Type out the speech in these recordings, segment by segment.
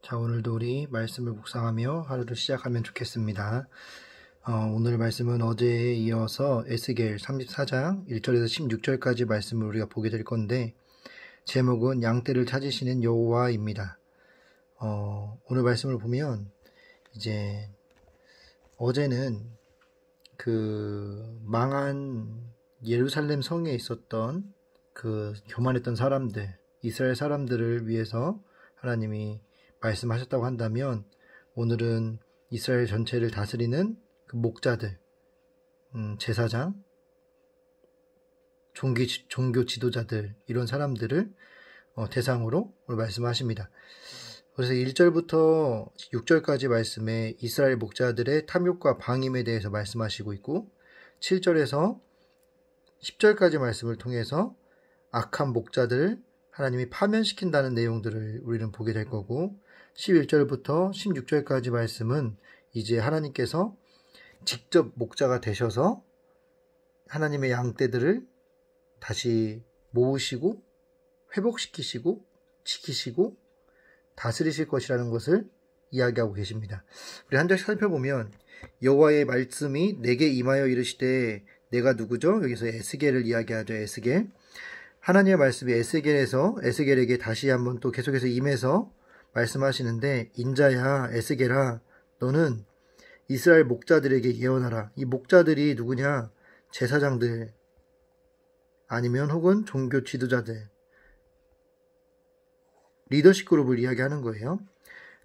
자, 오늘도 우리 말씀을 묵상하며 하루를 시작하면 좋겠습니다. 오늘 말씀은 어제에 이어서 에스겔 34장 1절에서 16절까지 말씀을 우리가 보게 될 건데, 제목은 양떼를 찾으시는 여호와입니다. 오늘 말씀을 보면 이제 어제는 그 망한 예루살렘 성에 있었던 그 교만했던 사람들, 이스라엘 사람들을 위해서 하나님이 말씀하셨다고 한다면, 오늘은 이스라엘 전체를 다스리는 그 목자들, 제사장, 종교 지도자들, 이런 사람들을 대상으로 오늘 말씀하십니다. 그래서 1절부터 6절까지 말씀에 이스라엘 목자들의 탐욕과 방임에 대해서 말씀하시고 있고, 7절에서 10절까지 말씀을 통해서 악한 목자들을 하나님이 파면시킨다는 내용들을 우리는 보게 될 거고, 11절부터 16절까지 말씀은 이제 하나님께서 직접 목자가 되셔서 하나님의 양떼들을 다시 모으시고 회복시키시고 지키시고 다스리실 것이라는 것을 이야기하고 계십니다. 우리 한 절씩 살펴보면, 여호와의 말씀이 내게 임하여 이르시되, 내가 누구죠? 여기서 에스겔을 이야기하죠. 에스겔. 하나님의 말씀이 에스겔에게 다시 한번 또 계속해서 임해서 말씀하시는데, 인자야 에스겔아, 너는 이스라엘 목자들에게 예언하라. 이 목자들이 누구냐? 제사장들, 아니면 혹은 종교 지도자들, 리더십 그룹을 이야기하는 거예요.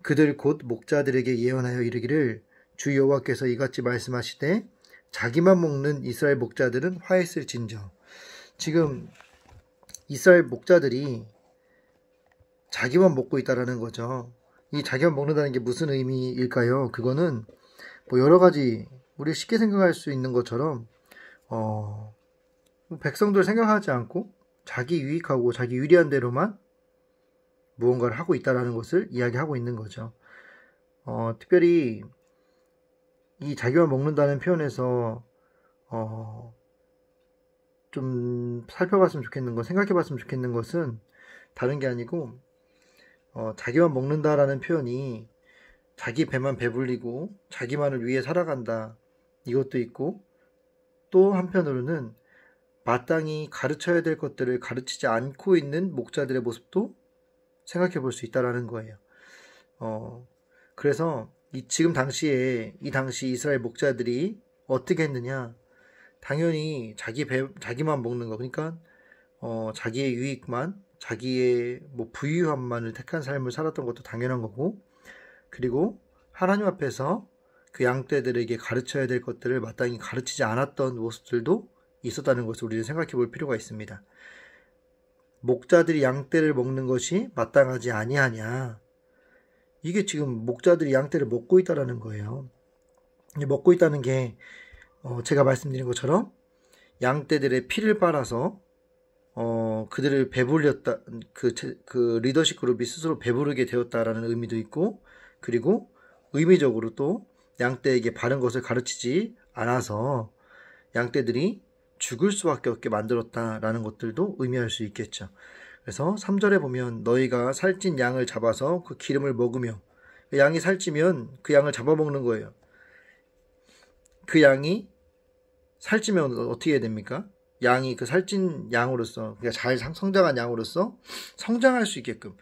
그들 곧 목자들에게 예언하여 이르기를, 주 여호와께서 이같이 말씀하시되, 자기만 먹는 이스라엘 목자들은 화했을진저. 지금 이스라엘 목자들이 자기만 먹고 있다라는 거죠. 이 자기만 먹는다는 게 무슨 의미일까요? 그거는 뭐 여러 가지 우리 쉽게 생각할 수 있는 것처럼 백성들 생각하지 않고 자기 유익하고 자기 유리한 대로만 무언가를 하고 있다라는 것을 이야기하고 있는 거죠. 특별히 이 자기만 먹는다는 표현에서 좀 살펴봤으면 좋겠는 것, 생각해봤으면 좋겠는 것은 다른 게 아니고, 자기만 먹는다라는 표현이 자기 배만 배불리고 자기만을 위해 살아간다, 이것도 있고, 또 한편으로는 마땅히 가르쳐야 될 것들을 가르치지 않고 있는 목자들의 모습도 생각해 볼 수 있다라는 거예요. 그래서 이 당시 이스라엘 목자들이 어떻게 했느냐? 당연히 자기만 먹는 거, 그러니까 자기의 유익만, 자기의 부유함만을 택한 삶을 살았던 것도 당연한 거고, 그리고 하나님 앞에서 그 양떼들에게 가르쳐야 될 것들을 마땅히 가르치지 않았던 모습들도 있었다는 것을 우리는 생각해 볼 필요가 있습니다. 목자들이 양떼를 먹는 것이 마땅하지 아니하냐, 이게 지금 목자들이 양떼를 먹고 있다라는 거예요. 먹고 있다는 게 제가 말씀드린 것처럼 양떼들의 피를 빨아서 그들을 배불렸다, 그 리더십 그룹이 스스로 배부르게 되었다라는 의미도 있고, 그리고 의미적으로 또 양떼에게 바른 것을 가르치지 않아서 양떼들이 죽을 수밖에 없게 만들었다라는 것들도 의미할 수 있겠죠. 그래서 3절에 보면, 너희가 살찐 양을 잡아서 그 기름을 먹으며, 양이 살찌면 그 양을 잡아먹는 거예요. 그 양이 살찌면 어떻게 해야 됩니까? 양이 그 살찐 양으로서, 그러니까 잘 성장한 양으로서 성장할 수 있게끔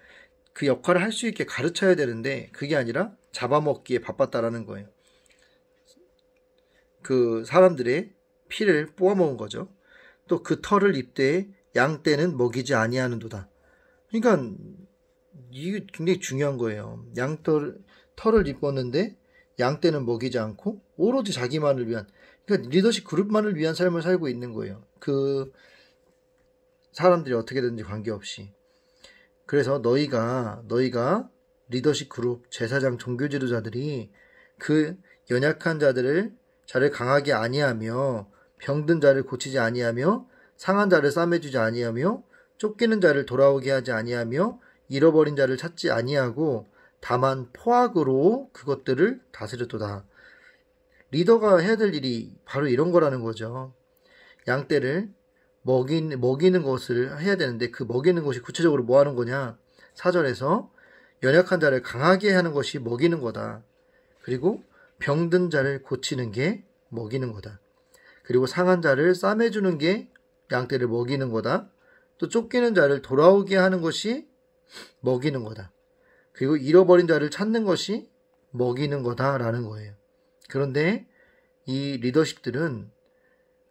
그 역할을 할 수 있게 가르쳐야 되는데, 그게 아니라 잡아먹기에 바빴다라는 거예요. 그 사람들의 피를 뽑아먹은 거죠. 또 그 털을 입되 양떼는 먹이지 아니하는도다. 그러니까 이게 굉장히 중요한 거예요. 털을 입었는데 양떼는 먹이지 않고 오로지 자기만을 위한, 그러니까 리더십 그룹만을 위한 삶을 살고 있는 거예요. 그 사람들이 어떻게 되는지 관계없이. 그래서 너희가 리더십 그룹, 제사장, 종교 지도자들이 그 연약한 자를 강하게 아니하며, 병든 자를 고치지 아니하며, 상한 자를 싸매주지 아니하며, 쫓기는 자를 돌아오게 하지 아니하며, 잃어버린 자를 찾지 아니하고, 다만 포악으로 그것들을 다스렸도다. 리더가 해야 될 일이 바로 이런 거라는 거죠. 양떼를 먹이는 것을 해야 되는데, 그 먹이는 것이 구체적으로 뭐 하는 거냐? 4절에서 연약한 자를 강하게 하는 것이 먹이는 거다. 그리고 병든 자를 고치는 게 먹이는 거다. 그리고 상한 자를 싸매주는 게 양떼를 먹이는 거다. 또 쫓기는 자를 돌아오게 하는 것이 먹이는 거다. 그리고 잃어버린 자를 찾는 것이 먹이는 거다라는 거예요. 그런데 이 리더십들은,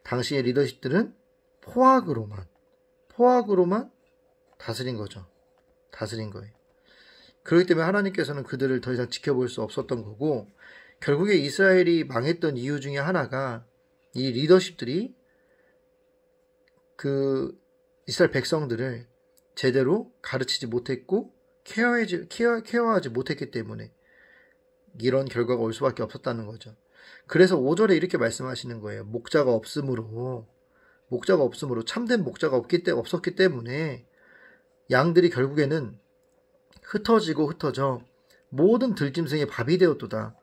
당시의 리더십들은 포악으로만 다스린 거죠. 다스린 거예요. 그렇기 때문에 하나님께서는 그들을 더 이상 지켜볼 수 없었던 거고, 결국에 이스라엘이 망했던 이유 중에 하나가 이 리더십들이 그 이스라엘 백성들을 제대로 가르치지 못했고 케어하지 못했기 때문에 이런 결과가 올 수밖에 없었다는 거죠. 그래서 5절에 이렇게 말씀하시는 거예요. 목자가 없으므로 참된 목자가 없었기 때문에 양들이 결국에는 흩어져 모든 들짐승의 밥이 되었도다.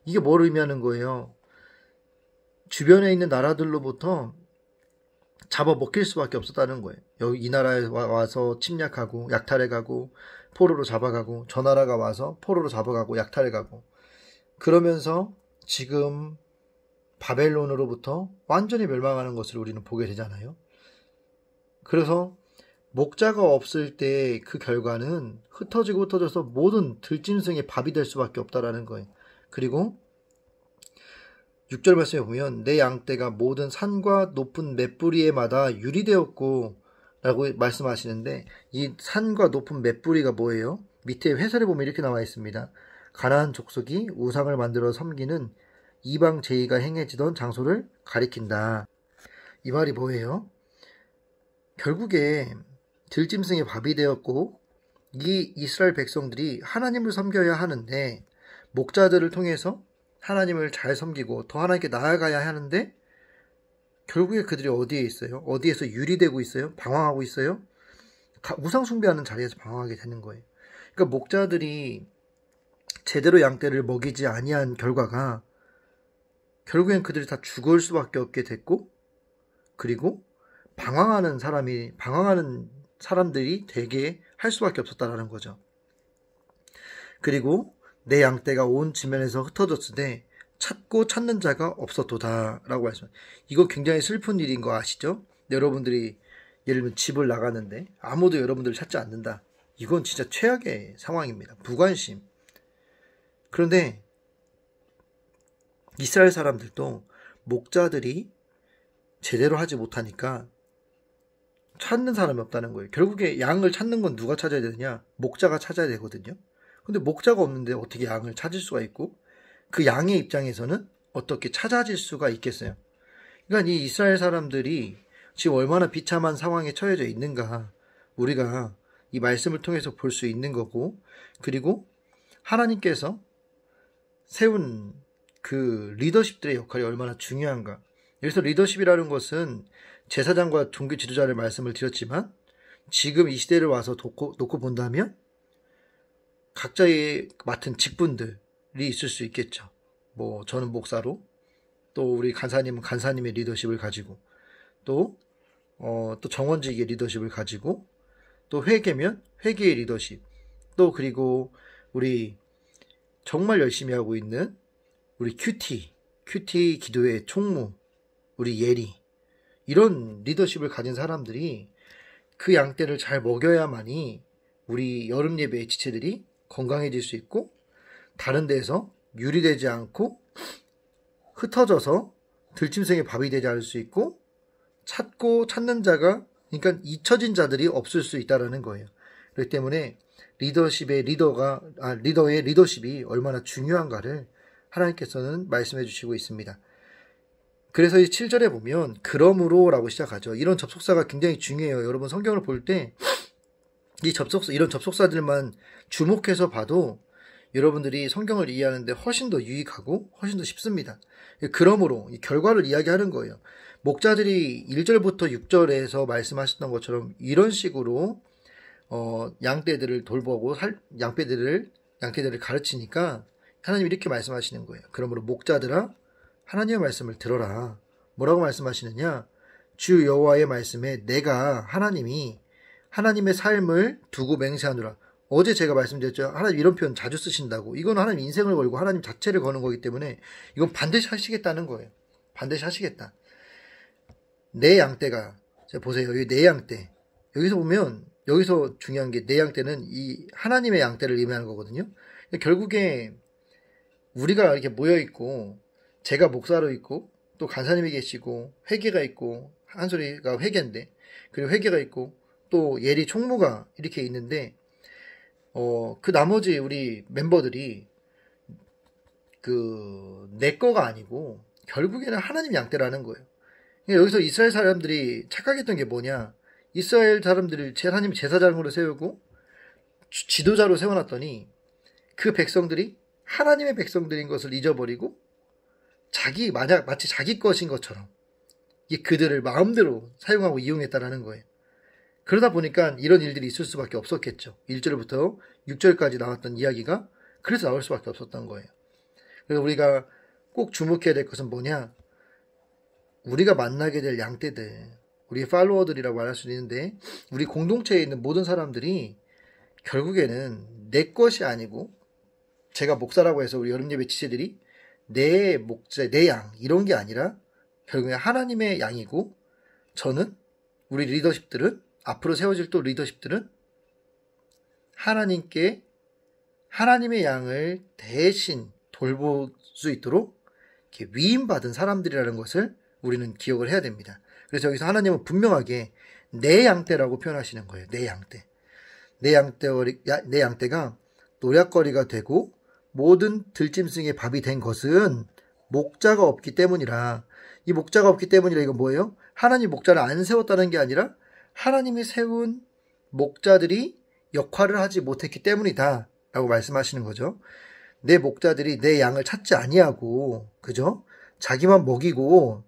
이게 뭘 의미하는 거예요? 주변에 있는 나라들로부터 잡아먹힐 수밖에 없었다는 거예요. 여기 이 나라에 와서 침략하고 약탈해가고 포로로 잡아가고, 저 나라가 와서 포로로 잡아가고 약탈해가고, 그러면서 지금 바벨론으로부터 완전히 멸망하는 것을 우리는 보게 되잖아요. 그래서 목자가 없을 때 그 결과는 흩어져서 모든 들짐승의 밥이 될 수밖에 없다라는 거예요. 그리고 6절 말씀에 보면 내 양떼가 모든 산과 높은 맷뿌리에마다 유리되었고 라고 말씀하시는데, 이 산과 높은 맷뿌리가 뭐예요? 밑에 해설에 보면 이렇게 나와 있습니다. 가나안 족속이 우상을 만들어 섬기는 이방 제의가 행해지던 장소를 가리킨다. 이 말이 뭐예요? 결국에 들짐승의 밥이 되었고, 이 이스라엘 백성들이 하나님을 섬겨야 하는데, 목자들을 통해서 하나님을 잘 섬기고 더 하나님께 나아가야 하는데, 결국에 그들이 어디에 있어요? 어디에서 유리되고 있어요? 방황하고 있어요? 우상 숭배하는 자리에서 방황하게 되는 거예요. 그러니까 목자들이 제대로 양떼를 먹이지 아니한 결과가 결국엔 그들이 다 죽을 수밖에 없게 됐고, 그리고 방황하는 사람들이 되게 할 수밖에 없었다라는 거죠. 그리고 내 양떼가 온 지면에서 흩어졌을 때 찾고 찾는 자가 없었도다 라고 말씀합니다. 이거 굉장히 슬픈 일인 거 아시죠? 여러분들이 예를 들면 집을 나가는데 아무도 여러분들을 찾지 않는다. 이건 진짜 최악의 상황입니다. 무관심. 그런데 이스라엘 사람들도 목자들이 제대로 하지 못하니까 찾는 사람이 없다는 거예요. 결국에 양을 찾는 건 누가 찾아야 되느냐? 목자가 찾아야 되거든요. 근데 목자가 없는데 어떻게 양을 찾을 수가 있고, 그 양의 입장에서는 어떻게 찾아질 수가 있겠어요? 그러니까 이 이스라엘 사람들이 지금 얼마나 비참한 상황에 처해져 있는가 우리가 이 말씀을 통해서 볼 수 있는 거고, 그리고 하나님께서 세운 그 리더십들의 역할이 얼마나 중요한가. 여기서 리더십이라는 것은 제사장과 종교 지도자를 말씀을 드렸지만, 지금 이 시대를 와서 놓고 본다면 각자의 맡은 직분들이 있을 수 있겠죠. 뭐 저는 목사로, 또 우리 간사님은 간사님의 리더십을 가지고, 또 정원직의 리더십을 가지고, 또 회계면 회계의 리더십, 또 그리고 우리 정말 열심히 하고 있는 우리 큐티 기도회 총무, 우리 예리, 이런 리더십을 가진 사람들이 그 양떼를 잘 먹여야만이 우리 여름 예배의 지체들이 건강해질 수 있고, 다른 데서 유리되지 않고 흩어져서 들짐승의 밥이 되지 않을 수 있고, 찾고 찾는 자가, 그러니까 잊혀진 자들이 없을 수 있다는 거예요. 그렇기 때문에 리더의 리더십이 얼마나 중요한가를 하나님께서는 말씀해 주시고 있습니다. 그래서 이 7절에 보면 그러므로 라고 시작하죠. 이런 접속사가 굉장히 중요해요. 여러분 성경을 볼 때 이런 접속사들만 주목해서 봐도 여러분들이 성경을 이해하는데 훨씬 더 유익하고 훨씬 더 쉽습니다. 그러므로 이 결과를 이야기하는 거예요. 목자들이 1절부터 6절에서 말씀하셨던 것처럼 이런 식으로 양떼들을 돌보고 양떼들을 가르치니까 하나님이 이렇게 말씀하시는 거예요. 그러므로 목자들아, 하나님의 말씀을 들어라. 뭐라고 말씀하시느냐? 주 여호와의 말씀에 내가 하나님이 하나님의 삶을 두고 맹세하노라. 어제 제가 말씀드렸죠. 하나님 이런 표현 자주 쓰신다고. 이건 하나님 인생을 걸고 하나님 자체를 거는 거기 때문에 이건 반드시 하시겠다는 거예요. 반드시 하시겠다. 내 양떼가, 자 보세요. 여기 내 양떼. 여기서 보면 여기서 중요한 게 내 양떼는 이 하나님의 양떼를 의미하는 거거든요. 결국에 우리가 이렇게 모여 있고 제가 목사로 있고 또 간사님이 계시고 회계가 있고 한솔이가 회계인데 그리고 회계가 있고 또 예리 총무가 이렇게 있는데 그 나머지 우리 멤버들이 내 거가 아니고 결국에는 하나님 양떼라는 거예요. 여기서 이스라엘 사람들이 착각했던 게 뭐냐? 이스라엘 사람들을 하나님 제사장으로 세우고 지도자로 세워놨더니 그 백성들이 하나님의 백성들인 것을 잊어버리고 마치 자기 것인 것처럼 그들을 마음대로 사용하고 이용했다라는 거예요. 그러다 보니까 이런 일들이 있을 수밖에 없었겠죠. 1절부터 6절까지 나왔던 이야기가 그래서 나올 수밖에 없었던 거예요. 그래서 우리가 꼭 주목해야 될 것은 뭐냐? 우리가 만나게 될 양떼들, 우리의 팔로워들이라고 말할 수 있는데 우리 공동체에 있는 모든 사람들이 결국에는 내 것이 아니고 제가 목사라고 해서 우리 여름예배 지체들이 내 목자, 내 양 이런 게 아니라 결국에 하나님의 양이고 저는 우리 리더십들은 앞으로 세워질 또 리더십들은 하나님의 양을 대신 돌볼 수 있도록 이렇게 위임받은 사람들이라는 것을 우리는 기억을 해야 됩니다. 그래서 여기서 하나님은 분명하게 내 양떼라고 표현하시는 거예요. 내 양떼. 내 양떼가 노략거리가 되고 모든 들짐승의 밥이 된 것은 목자가 없기 때문이라. 이 목자가 없기 때문이라 이건 뭐예요? 하나님 목자를 안 세웠다는 게 아니라 하나님이 세운 목자들이 역할을 하지 못했기 때문이다 라고 말씀하시는 거죠. 내 목자들이 내 양을 찾지 아니하고 그죠? 자기만 먹이고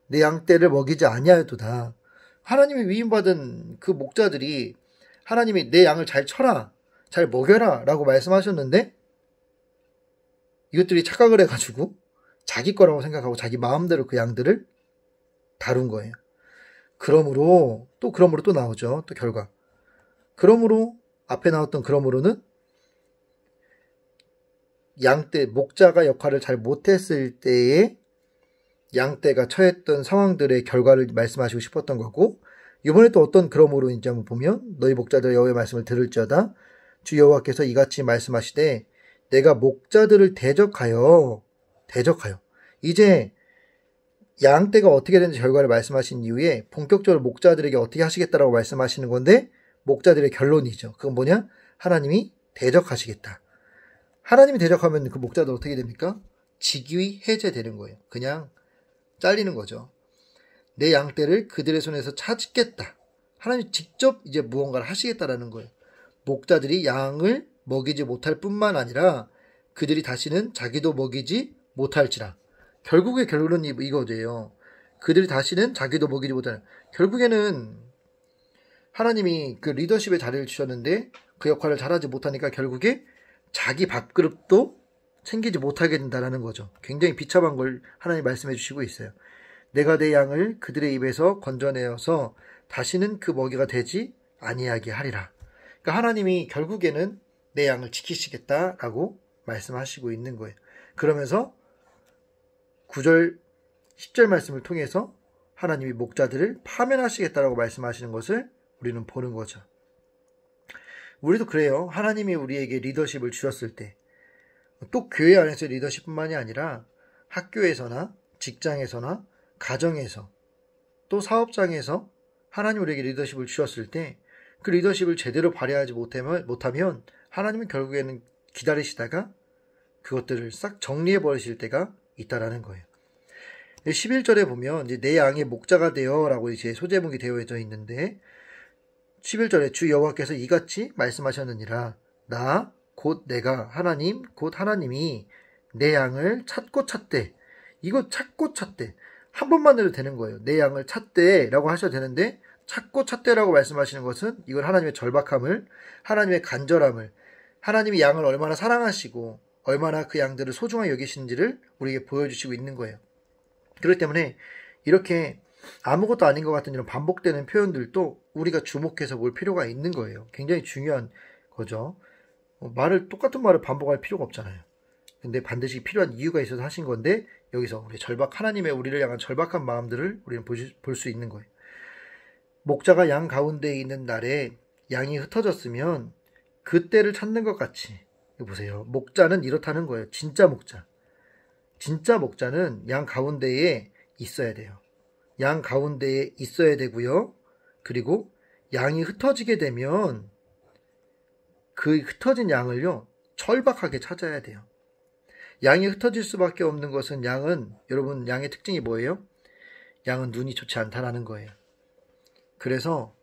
내 양떼를 먹이지 아니하였도다. 하나님이 위임받은 그 목자들이 하나님이 내 양을 잘 쳐라, 잘 먹여라 라고 말씀하셨는데 이것들이 착각을 해가지고 자기 거라고 생각하고 자기 마음대로 그 양들을 다룬 거예요. 그러므로 또 나오죠. 또 결과. 그러므로 앞에 나왔던 그러므로는 양떼, 목자가 역할을 잘 못했을 때에 양떼가 처했던 상황들의 결과를 말씀하시고 싶었던 거고 이번에 또 어떤 그러므로인지 한번 보면 너희 목자들 여호와의 말씀을 들을지어다 주 여호와께서 이같이 말씀하시되 내가 목자들을 대적하여 이제 양떼가 어떻게 되는지 결과를 말씀하신 이후에 본격적으로 목자들에게 어떻게 하시겠다라고 말씀하시는 건데 목자들의 결론이죠. 그건 뭐냐? 하나님이 대적하시겠다. 하나님이 대적하면 그 목자들 어떻게 됩니까? 직위 해제되는 거예요. 그냥 잘리는 거죠. 내 양떼를 그들의 손에서 찾겠다. 하나님이 직접 이제 무언가를 하시겠다라는 거예요. 목자들이 양을 먹이지 못할 뿐만 아니라 그들이 다시는 자기도 먹이지 못할지라. 결국의 결론이 이거예요. 그들이 다시는 자기도 먹이지 못하는. 결국에는 하나님이 그 리더십의 자리를 주셨는데 그 역할을 잘하지 못하니까 결국에 자기 밥그릇도 챙기지 못하게 된다는 거죠. 굉장히 비참한 걸 하나님 말씀해 주시고 있어요. 내가 내 양을 그들의 입에서 건져내어서 다시는 그 먹이가 되지 아니하게 하리라. 그러니까 하나님이 결국에는 내 양을 지키시겠다라고 말씀하시고 있는 거예요. 그러면서 9절, 10절 말씀을 통해서 하나님이 목자들을 파면하시겠다라고 말씀하시는 것을 우리는 보는 거죠. 우리도 그래요. 하나님이 우리에게 리더십을 주셨을 때, 또 교회 안에서 리더십뿐만이 아니라 학교에서나 직장에서나 가정에서 또 사업장에서 하나님 우리에게 리더십을 주셨을 때 그 리더십을 제대로 발휘하지 못하면 하나님은 결국에는 기다리시다가 그것들을 싹 정리해 버리실 때가 있다라는 거예요. 11절에 보면 이제 내 양의 목자가 되어라고 이제 소제목이 되어져 있는데 11절에 주 여호와께서 이같이 말씀하셨느니라. 나 곧 내가 하나님 곧 하나님이 내 양을 찾고 찾되. 이거 찾고 찾되 한 번만 해도 되는 거예요. 내 양을 찾되라고 하셔도 되는데 찾고 찾되라고 말씀하시는 것은 이건 하나님의 절박함을, 하나님의 간절함을, 하나님이 양을 얼마나 사랑하시고 얼마나 그 양들을 소중하게 여기시는지를 우리에게 보여주시고 있는 거예요. 그렇기 때문에 이렇게 아무것도 아닌 것 같은 이런 반복되는 표현들도 우리가 주목해서 볼 필요가 있는 거예요. 굉장히 중요한 거죠. 똑같은 말을 반복할 필요가 없잖아요. 근데 반드시 필요한 이유가 있어서 하신 건데, 여기서 하나님의 우리를 향한 절박한 마음들을 우리는 볼 수 있는 거예요. 목자가 양 가운데에 있는 날에 양이 흩어졌으면 그때를 찾는 것 같이. 이거 보세요. 목자는 이렇다는 거예요. 진짜 목자. 진짜 목자는 양 가운데에 있어야 돼요. 양 가운데에 있어야 되고요. 그리고 양이 흩어지게 되면 그 흩어진 양을요, 절박하게 찾아야 돼요. 양이 흩어질 수밖에 없는 것은 여러분, 양의 특징이 뭐예요? 양은 눈이 좋지 않다라는 거예요. 그래서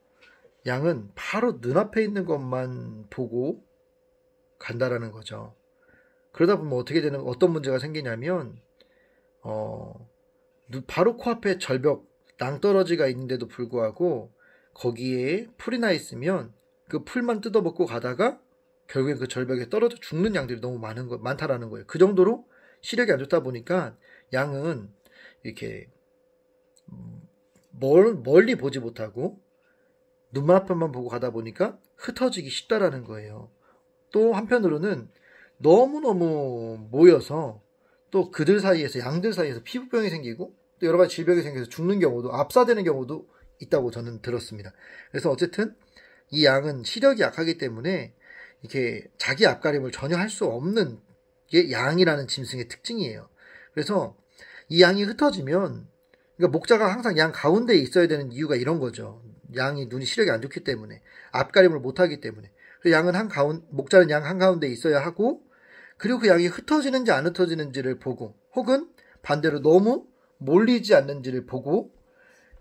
양은 바로 눈앞에 있는 것만 보고 간다라는 거죠. 그러다 보면 어떤 문제가 생기냐면, 바로 코앞에 절벽, 낭떠러지가 있는데도 불구하고 거기에 풀이 나 있으면 그 풀만 뜯어먹고 가다가 결국엔 그 절벽에 떨어져 죽는 양들이 너무 많다라는 거예요. 그 정도로 시력이 안 좋다 보니까 양은 이렇게 멀리 보지 못하고 눈앞만 보고 가다 보니까 흩어지기 쉽다라는 거예요. 또 한편으로는 너무너무 모여서 또 양들 사이에서 피부병이 생기고 또 여러 가지 질병이 생겨서 죽는 경우도, 압사되는 경우도 있다고 저는 들었습니다. 그래서 어쨌든 이 양은 시력이 약하기 때문에 이렇게 자기 앞가림을 전혀 할 수 없는 게 양이라는 짐승의 특징이에요. 그래서 이 양이 흩어지면, 그러니까 목자가 항상 양 가운데에 있어야 되는 이유가 이런 거죠. 양이 눈이 시력이 안 좋기 때문에, 앞가림을 못하기 때문에. 그래서 목자는 양 한가운데에 있어야 하고, 그리고 그 양이 흩어지는지 안 흩어지는지를 보고, 혹은 반대로 너무 몰리지 않는지를 보고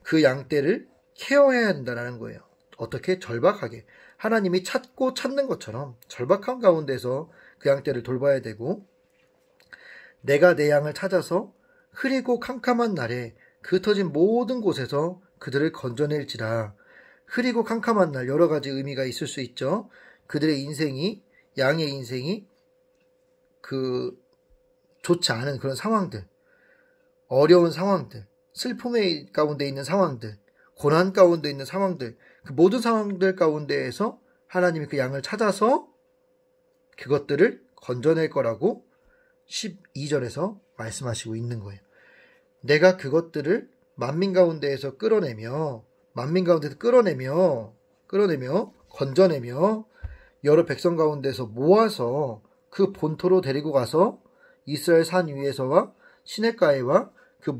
그 양떼를 케어해야 된다는 거예요. 어떻게? 절박하게. 하나님이 찾고 찾는 것처럼 절박한 가운데서 그 양떼를 돌봐야 되고, 내가 내 양을 찾아서 흐리고 캄캄한 날에 그 흩어진 모든 곳에서 그들을 건져낼지라. 흐리고 캄캄한 날, 여러 가지 의미가 있을 수 있죠. 양의 인생이 좋지 않은 그런 상황들, 어려운 상황들, 슬픔 가운데 있는 상황들, 고난 가운데 있는 상황들, 그 모든 상황들 가운데에서 하나님이 그 양을 찾아서 그것들을 건져낼 거라고 12절에서 말씀하시고 있는 거예요. 내가 그것들을 만민 가운데에서 끌어내며 건져내며 여러 백성 가운데서 모아서 그 본토로 데리고 가서 이스라엘 산 위에서와 시냇가에와 그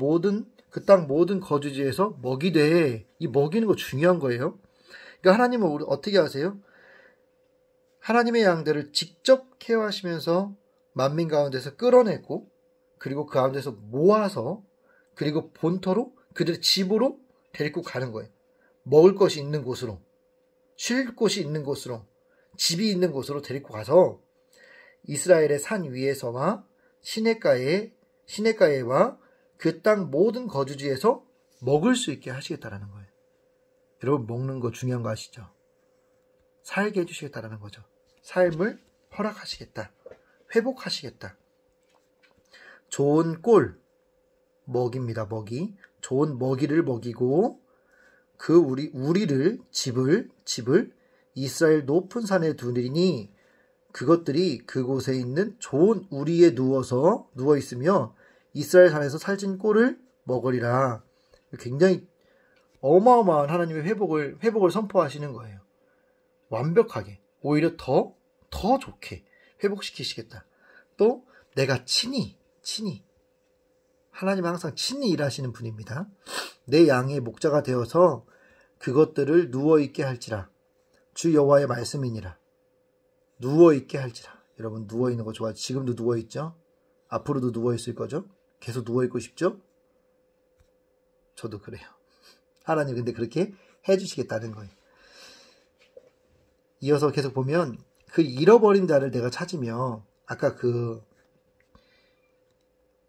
땅 모든 거주지에서 먹이되. 이 먹이는 거 중요한 거예요. 그러니까 하나님은 우리 어떻게 하세요? 하나님의 양들을 직접 케어하시면서 만민 가운데서 끌어내고, 그리고 그 가운데서 모아서, 그리고 본토로, 그들의 집으로 데리고 가는 거예요. 먹을 것이 있는 곳으로, 쉴 곳이 있는 곳으로, 집이 있는 곳으로 데리고 가서 이스라엘의 산 위에서와 시냇가에와 그 땅 모든 거주지에서 먹을 수 있게 하시겠다라는 거예요. 여러분, 먹는 거 중요한 거 아시죠? 살게 해주시겠다라는 거죠. 삶을 허락하시겠다. 회복하시겠다. 좋은 먹입니다. 먹이. 좋은 먹이를 먹이고, 집을 이스라엘 높은 산에 두리니 그것들이 그곳에 있는 좋은 우리에 누워 있으며 이스라엘 산에서 살찐 꼴을 먹으리라. 굉장히 어마어마한 하나님의 회복을 선포하시는 거예요. 완벽하게, 오히려 더 좋게 회복시키시겠다. 또 내가 친히 하나님은 항상 친히 일하시는 분입니다. 내 양의 목자가 되어서 그것들을 누워있게 할지라. 주 여호와의 말씀이니라. 누워있게 할지라. 여러분, 누워있는 거 좋아하죠? 지금도 누워있죠? 앞으로도 누워있을 거죠? 계속 누워있고 싶죠? 저도 그래요. 하나님 근데 그렇게 해주시겠다는 거예요. 이어서 계속 보면 그 잃어버린 자를 내가 찾으며, 아까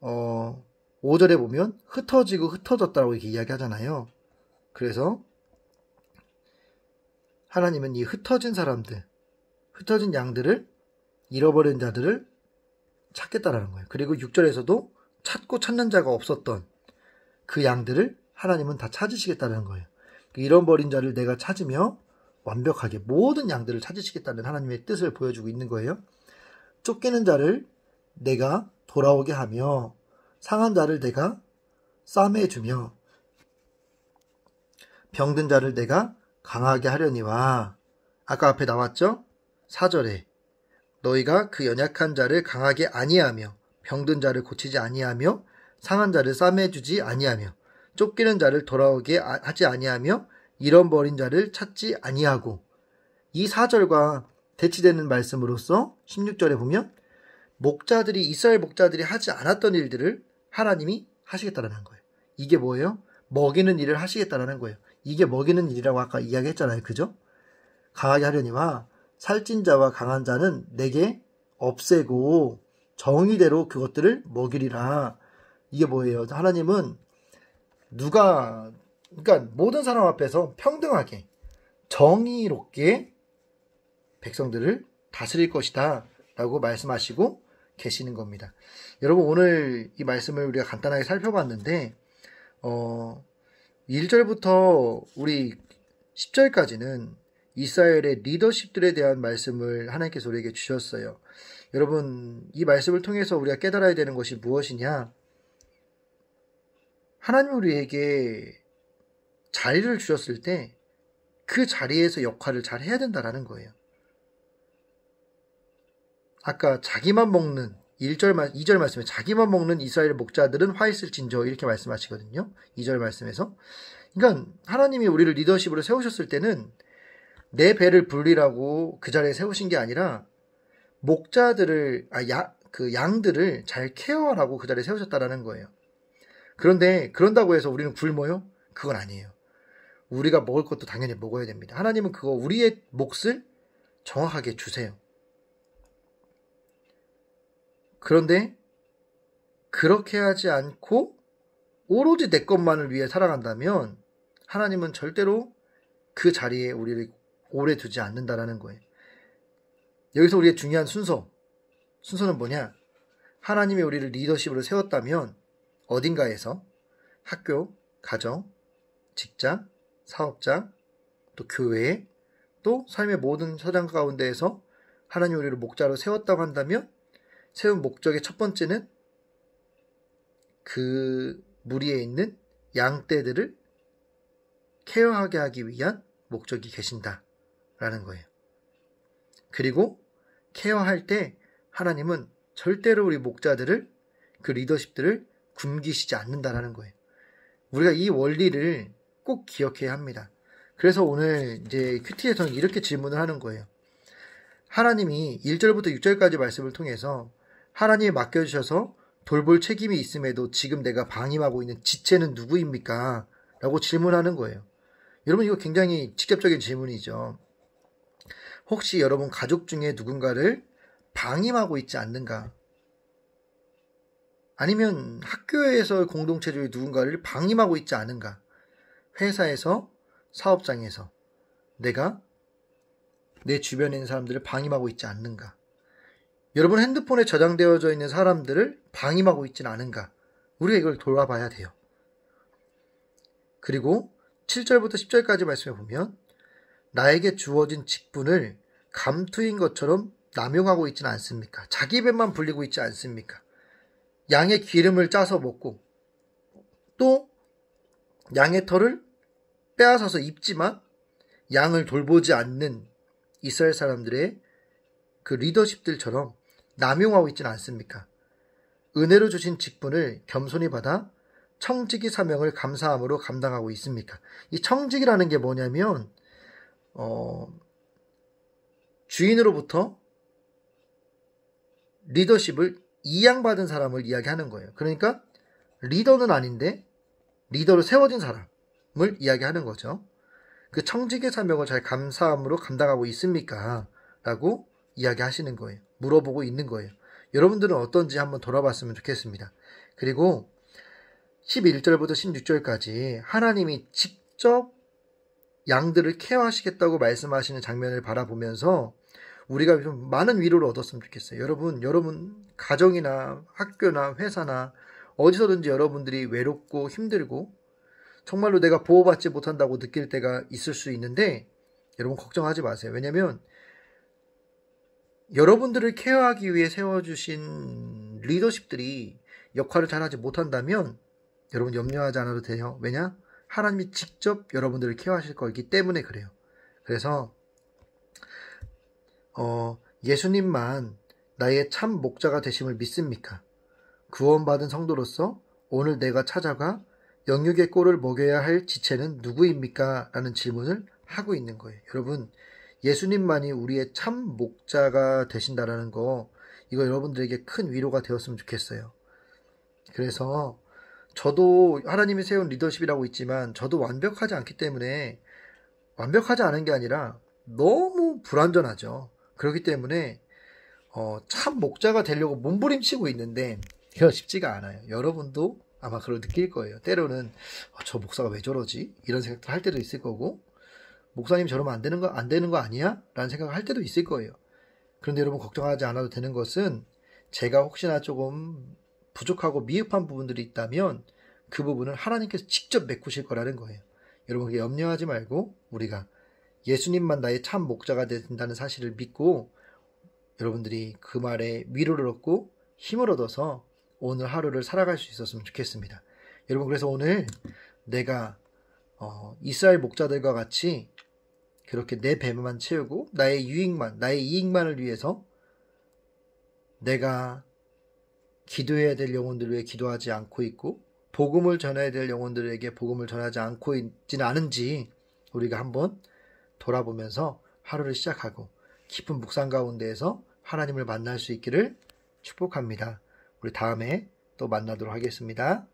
5절에 보면 흩어지고 흩어졌다고 이렇게 이야기하잖아요. 그래서 하나님은 이 흩어진 양들을, 잃어버린 자들을 찾겠다라는 거예요. 그리고 6절에서도 찾고 찾는 자가 없었던 그 양들을 하나님은 다 찾으시겠다는 거예요. 잃어버린 자를 내가 찾으며 완벽하게 모든 양들을 찾으시겠다는 하나님의 뜻을 보여주고 있는 거예요. 쫓기는 자를 내가 돌아오게 하며 상한 자를 내가 싸매주며 병든 자를 내가 강하게 하려니와. 아까 앞에 나왔죠? 4절에 너희가 그 연약한 자를 강하게 아니하며 병든 자를 고치지 아니하며 상한 자를 싸매주지 아니하며 쫓기는 자를 돌아오게 하지 아니하며 잃어버린 자를 찾지 아니하고. 이 4절과 대치되는 말씀으로써 16절에 보면 목자들이 이스라엘 목자들이 하지 않았던 일들을 하나님이 하시겠다라는 거예요. 이게 뭐예요? 먹이는 일을 하시겠다라는 거예요. 이게 먹이는 일이라고 아까 이야기했잖아요. 그죠? 강하게 하려니와 살찐 자와 강한 자는 내게 없애고 정의대로 그것들을 먹이리라. 이게 뭐예요? 하나님은 그러니까 모든 사람 앞에서 평등하게 정의롭게 백성들을 다스릴 것이다 라고 말씀하시고 계시는 겁니다. 여러분, 오늘 이 말씀을 우리가 간단하게 살펴봤는데 1절부터 우리 10절까지는 이스라엘의 리더십들에 대한 말씀을 하나님께서 우리에게 주셨어요. 여러분, 이 말씀을 통해서 우리가 깨달아야 되는 것이 무엇이냐? 하나님이 우리에게 자리를 주셨을 때 그 자리에서 역할을 잘 해야 된다라는 거예요. 아까 자기만 먹는 2절 말씀에 자기만 먹는 이스라엘 목자들은 화 있을진저 이렇게 말씀하시거든요. 2절 말씀에서. 그러니까 하나님이 우리를 리더십으로 세우셨을 때는 내 배를 불리라고 그 자리에 세우신 게 아니라 목자들을 양들을 잘 케어하라고 그 자리에 세우셨다라는 거예요. 그런데 그런다고 해서 우리는 굶어요? 그건 아니에요. 우리가 먹을 것도 당연히 먹어야 됩니다. 하나님은 그거 우리의 몫을 정확하게 주세요. 그런데 그렇게 하지 않고 오로지 내 것만을 위해 살아간다면 하나님은 절대로 그 자리에 우리를 오래 두지 않는다라는 거예요. 여기서 우리의 중요한 순서는 뭐냐? 하나님이 우리를 리더십으로 세웠다면 어딘가에서 학교, 가정, 직장, 사업장, 또 교회, 또 삶의 모든 현장 가운데에서 하나님이 우리를 목자로 세웠다고 한다면 세운 목적의 첫 번째는 그 무리에 있는 양떼들을 케어하게 하기 위한 목적이 계신다라는 거예요. 그리고 케어할 때 하나님은 절대로 우리 목자들을, 그 리더십들을 굶기시지 않는다라는 거예요. 우리가 이 원리를 꼭 기억해야 합니다. 그래서 오늘 이제 큐티에서는 이렇게 질문을 하는 거예요. 하나님이 1절부터 6절까지 말씀을 통해서 하나님이 맡겨주셔서 돌볼 책임이 있음에도 지금 내가 방임하고 있는 지체는 누구입니까? 라고 질문하는 거예요. 여러분, 이거 굉장히 직접적인 질문이죠. 혹시 여러분 가족 중에 누군가를 방임하고 있지 않는가? 아니면 학교에서 공동체 중에 누군가를 방임하고 있지 않은가? 회사에서, 사업장에서 내가 내 주변에 있는 사람들을 방임하고 있지 않는가? 여러분 핸드폰에 저장되어져 있는 사람들을 방임하고 있지는 않은가? 우리가 이걸 돌아봐야 돼요. 그리고 7절부터 10절까지 말씀해 보면 나에게 주어진 직분을 감투인 것처럼 남용하고 있지는 않습니까? 자기 배만 불리고 있지 않습니까? 양의 기름을 짜서 먹고 또 양의 털을 빼앗아서 입지만 양을 돌보지 않는 이스라엘 사람들의 그 리더십들처럼 남용하고 있지는 않습니까? 은혜로 주신 직분을 겸손히 받아 청지기 사명을 감사함으로 감당하고 있습니까? 이 청지기라는 게 뭐냐면 주인으로부터 리더십을 이양받은 사람을 이야기하는 거예요. 그러니까 리더는 아닌데 리더로 세워진 사람을 이야기하는 거죠. 그 청지기 사명을 잘 감사함으로 감당하고 있습니까? 라고 이야기하시는 거예요. 물어보고 있는 거예요. 여러분들은 어떤지 한번 돌아봤으면 좋겠습니다. 그리고 11절부터 16절까지 하나님이 직접 양들을 케어하시겠다고 말씀하시는 장면을 바라보면서 우리가 좀 많은 위로를 얻었으면 좋겠어요. 여러분 가정이나 학교나 회사나 어디서든지 여러분들이 외롭고 힘들고 정말로 내가 보호받지 못한다고 느낄 때가 있을 수 있는데 여러분 걱정하지 마세요. 왜냐면 여러분들을 케어하기 위해 세워주신 리더십들이 역할을 잘하지 못한다면 여러분 염려하지 않아도 돼요. 왜냐? 하나님이 직접 여러분들을 케어하실 거기 때문에 그래요. 그래서 예수님만 나의 참 목자가 되심을 믿습니까? 구원받은 성도로서 오늘 내가 찾아가 영육의 꼴을 먹여야 할 지체는 누구입니까? 라는 질문을 하고 있는 거예요. 여러분, 예수님만이 우리의 참 목자가 되신다라는 거, 이거 여러분들에게 큰 위로가 되었으면 좋겠어요. 그래서 저도 하나님이 세운 리더십이라고 있지만 저도 완벽하지 않기 때문에, 완벽하지 않은 게 아니라 너무 불완전하죠. 그렇기 때문에 참 목자가 되려고 몸부림치고 있는데 이거 쉽지가 않아요. 여러분도 아마 그걸 느낄 거예요. 때로는 저 목사가 왜 저러지? 이런 생각도 할 때도 있을 거고, 목사님 저러면 안 되는 거 아니야? 라는 생각을 할 때도 있을 거예요. 그런데 여러분 걱정하지 않아도 되는 것은 제가 혹시나 조금 부족하고 미흡한 부분들이 있다면 그 부분을 하나님께서 직접 메꾸실 거라는 거예요. 여러분 그게 염려하지 말고 우리가 예수님만 나의 참 목자가 된다는 사실을 믿고 여러분들이 그 말에 위로를 얻고 힘을 얻어서 오늘 하루를 살아갈 수 있었으면 좋겠습니다. 여러분 그래서 오늘 내가 이스라엘 목자들과 같이 그렇게 내 배만 채우고 나의 이익만을 위해서 내가 기도해야 될 영혼들을 위해 기도하지 않고 있고 복음을 전해야 될 영혼들에게 복음을 전하지 않고 있지는 않은지 우리가 한번 돌아보면서 하루를 시작하고 깊은 묵상 가운데에서 하나님을 만날 수 있기를 축복합니다. 우리 다음에 또 만나도록 하겠습니다.